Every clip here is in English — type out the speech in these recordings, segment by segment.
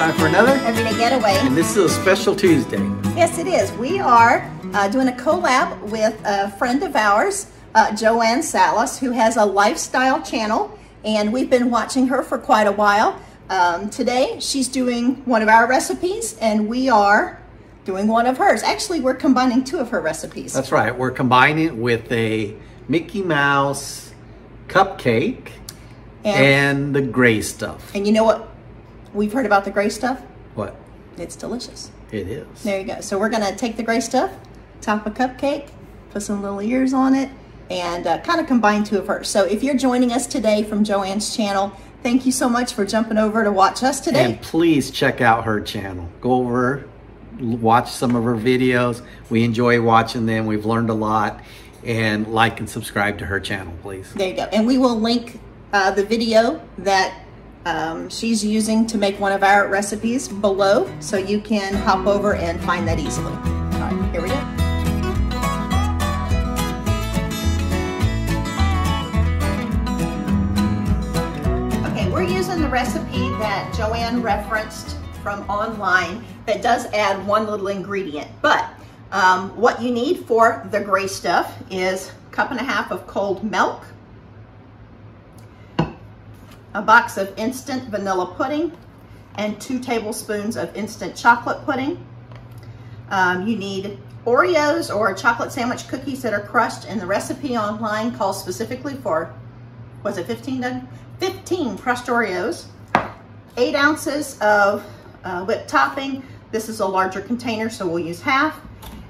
Time for another Everyday Getaway. And this is a special Tuesday. Yes, it is. We are doing a collab with a friend of ours, Joann Salas, who has a lifestyle channel, and we've been watching her for quite a while. Today, she's doing one of our recipes, and we are doing one of hers. Actually, we're combining two of her recipes. That's right. We're combining it with a Mickey Mouse cupcake and the gray stuff. And you know what we've heard about the gray stuff? What? It's delicious. It is. There you go. So we're going to take the gray stuff, top a cupcake, put some little ears on it, and kind of combine two of hers. So if you're joining us today from Joann's channel, thank you so much for jumping over to watch us today. And please check out her channel. Go over, watch some of her videos. We enjoy watching them. We've learned a lot. And like and subscribe to her channel, please. There you go. And we will link the video that she's using to make one of our recipes below, so you can hop over and find that easily. All right, here we go. Okay, we're using the recipe that Joann referenced from online that does add one little ingredient, but what you need for the gray stuff is 1.5 cups of cold milk, a box of instant vanilla pudding, and 2 tablespoons of instant chocolate pudding. You need Oreos or chocolate sandwich cookies that are crushed, and the recipe online calls specifically for, was it 15 done? 15 crushed Oreos, 8 ounces of whipped topping. This is a larger container, so we'll use half.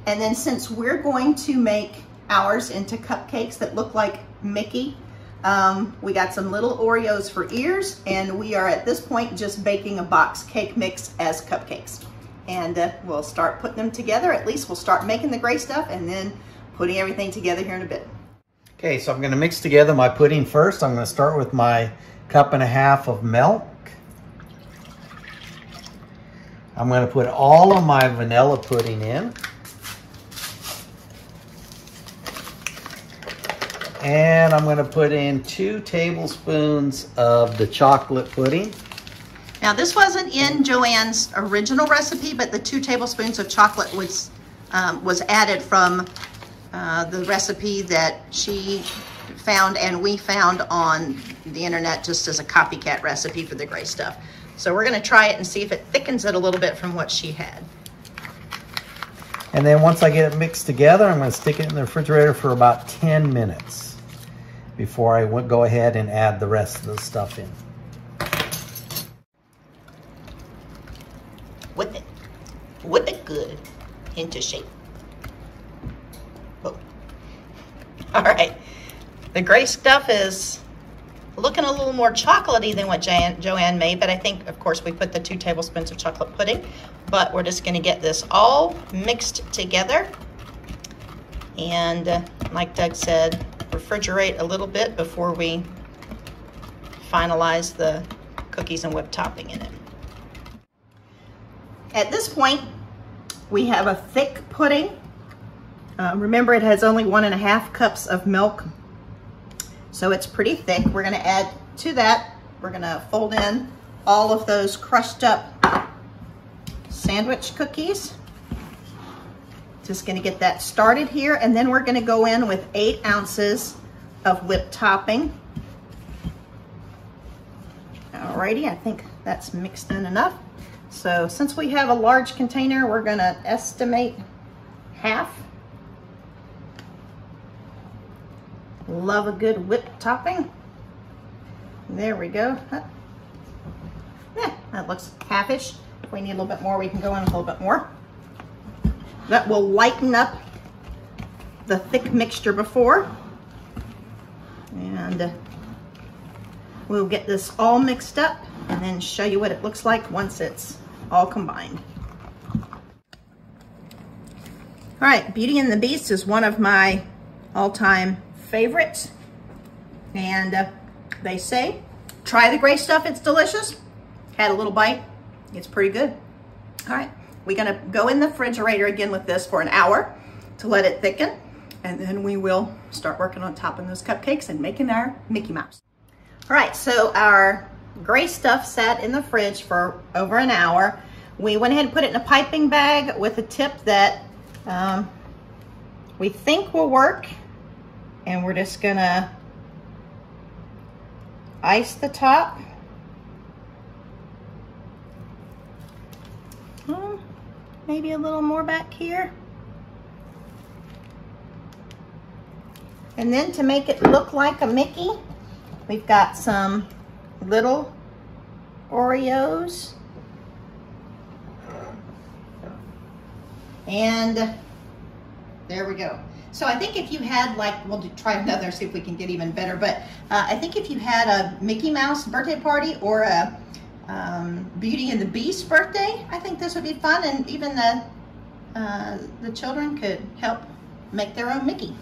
And then since we're going to make ours into cupcakes that look like Mickey, we got some little Oreos for ears, and we are at this point just baking a box cake mix as cupcakes. And we'll start putting them together. At least we'll start making the gray stuff and then putting everything together here in a bit. Okay, so I'm going to mix together my pudding first. I'm going to start with my 1.5 cups of milk. I'm going to put all of my vanilla pudding in. And I'm going to put in 2 tablespoons of the chocolate pudding. Now this wasn't in Joann's original recipe, but the 2 tablespoons of chocolate was added from the recipe that she found and we found on the internet just as a copycat recipe for the gray stuff. So we're going to try it and see if it thickens it a little bit from what she had. And then once I get it mixed together, I'm going to stick it in the refrigerator for about 10 minutes before I go ahead and add the rest of the stuff in. Whip it good into shape. Oh. All right, the gray stuff is looking a little more chocolatey than what Joann made, but I think, of course, we put the 2 tablespoons of chocolate pudding, but we're just gonna get this all mixed together. And like Doug said, refrigerate a little bit before we finalize the cookies and whipped topping in it. At this point, we have a thick pudding. Remember, it has only 1.5 cups of milk, so it's pretty thick. We're gonna add to that, we're gonna fold in all of those crushed up sandwich cookies. Just gonna get that started here, and then we're gonna go in with 8 ounces of whipped topping. Alrighty, I think that's mixed in enough. So since we have a large container, we're gonna estimate half. Love a good whipped topping. There we go. Yeah, that looks halfish. If we need a little bit more, we can go in a little bit more. That will lighten up the thick mixture before. And we'll get this all mixed up and then show you what it looks like once it's all combined. All right, Beauty and the Beast is one of my all-time favorites. And they say, try the gray stuff, it's delicious. Had a little bite, it's pretty good. All right, we're gonna go in the refrigerator again with this for an hour to let it thicken. And then we will start working on topping those cupcakes and making our Mickey Mouse. All right, so our gray stuff sat in the fridge for over an hour. We went ahead and put it in a piping bag with a tip that we think will work. And we're just gonna ice the top. Maybe a little more back here. And then to make it look like a Mickey, we've got some little Oreos. And there we go. So I think if you had, like, we'll try another, see if we can get even better, but I think if you had a Mickey Mouse birthday party or a Beauty and the Beast birthday, I think this would be fun, and even the children could help make their own Mickey.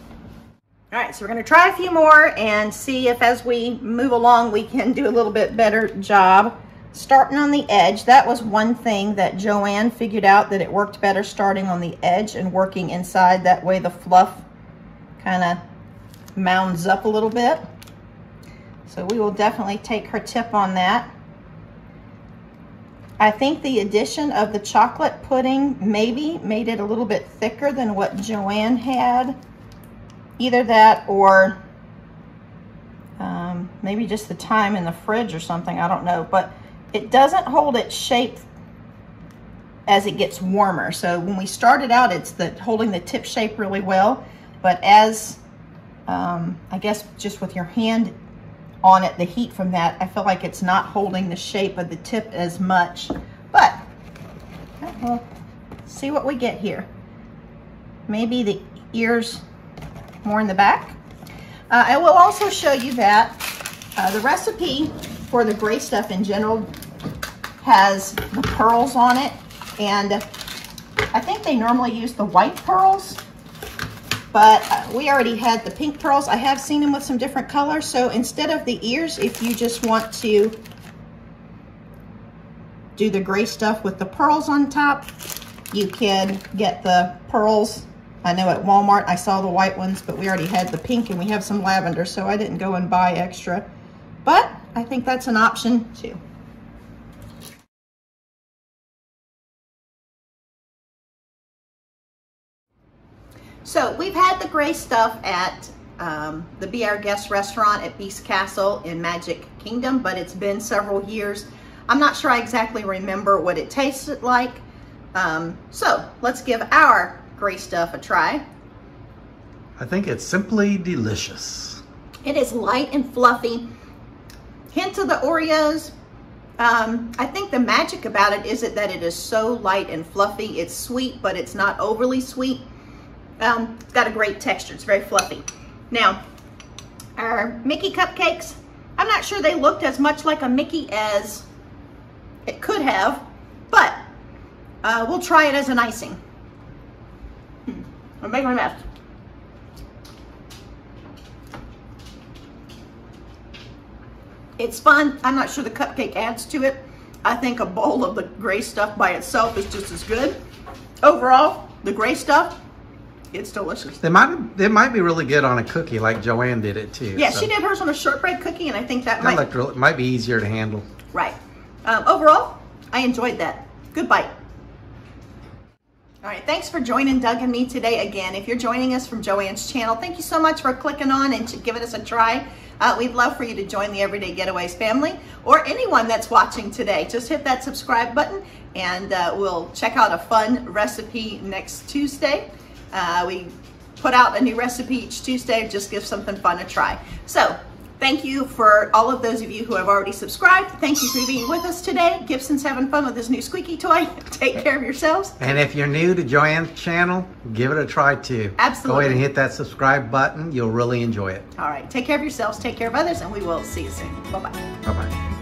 All right, so we're gonna try a few more and see if as we move along we can do a little bit better job. Starting on the edge, that was one thing that Joann figured out, that it worked better starting on the edge and working inside. That way the fluff kind of mounds up a little bit. So we will definitely take her tip on that. I think the addition of the chocolate pudding maybe made it a little bit thicker than what Joann had. Either that or maybe just the time in the fridge or something, I don't know. But it doesn't hold its shape as it gets warmer. So when we started out, it's holding the tip shape really well. But as, I guess just with your hand on it, the heat from that, I feel like it's not holding the shape of the tip as much. But we'll see what we get here. Maybe the ears more in the back. I will also show you that the recipe for the gray stuff in general has the pearls on it, and I think they normally use the white pearls, but we already had the pink pearls. I have seen them with some different colors, so instead of the ears, if you just want to do the gray stuff with the pearls on top, you can get the pearls. I know at Walmart I saw the white ones, but we already had the pink and we have some lavender, so I didn't go and buy extra. But I think that's an option too. So we've had the gray stuff at the Be Our Guest restaurant at Beast Castle in Magic Kingdom, but it's been several years. I'm not sure I exactly remember what it tasted like. So let's give our gray stuff a try. I think it's simply delicious. It is light and fluffy. Hint of the Oreos. I think the magic about it is that it is so light and fluffy. It's sweet, but it's not overly sweet. It's got a great texture. It's very fluffy. Now, our Mickey cupcakes, I'm not sure they looked as much like a Mickey as it could have, but we'll try it as an icing. I'm making my mess. It's fun. I'm not sure the cupcake adds to it. I think a bowl of the gray stuff by itself is just as good. Overall, the gray stuff, it's delicious. They might be really good on a cookie like Joann did it too. Yeah, so. She did hers on a shortbread cookie, and I think that might be easier to handle. Right. Overall, I enjoyed that. Good bite. All right, thanks for joining Doug and me today again. If you're joining us from Joann's channel, thank you so much for clicking on and giving us a try. We'd love for you to join the Everyday Getaways family, or anyone that's watching today. Just hit that subscribe button, and we'll check out a fun recipe next Tuesday. We put out a new recipe each Tuesday. Just give something fun a try. So thank you for all of those of you who have already subscribed. Thank you for being with us today. Gibson's having fun with his new squeaky toy. Take care of yourselves. And if you're new to Joann's channel, give it a try too. Absolutely. Go ahead and hit that subscribe button. You'll really enjoy it. All right. Take care of yourselves. Take care of others, and we will see you soon. Bye-bye. Bye-bye.